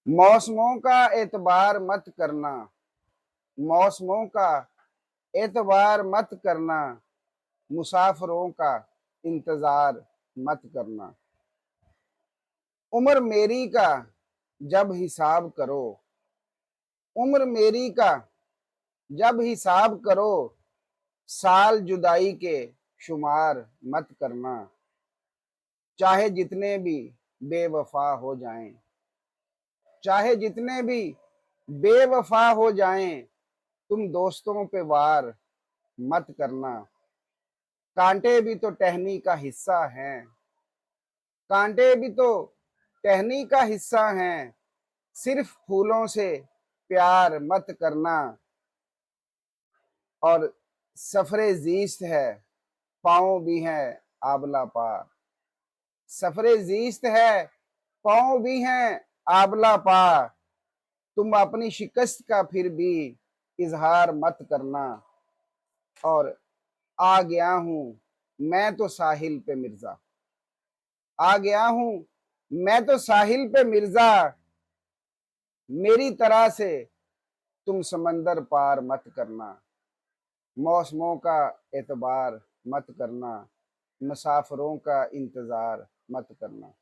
मौसमों का एतबार मत करना, मौसमों का एतबार मत करना, मुसाफिरों का इंतजार मत करना। उम्र मेरी का जब हिसाब करो, उम्र मेरी का जब हिसाब करो, साल जुदाई के शुमार मत करना। चाहे जितने भी बेवफा हो जाएं, चाहे जितने भी बेवफा हो जाएं, तुम दोस्तों पे वार मत करना। कांटे भी तो टहनी का हिस्सा हैं, कांटे भी तो टहनी का हिस्सा हैं, सिर्फ फूलों से प्यार मत करना। और सफरे जीस्त है, पाँव भी है आबला पार। सफरे जीस्त है, पाँव भी हैं आबला पार। तुम अपनी शिकस्त का फिर भी इजहार मत करना। और आ गया हूं मैं तो साहिल पे मिर्जा, आ गया हूं मैं तो साहिल पे मिर्जा। मेरी तरह से तुम समंदर पार मत करना। मौसमों का एतबार मत करना, मुसाफिरों का इंतजार मत करना।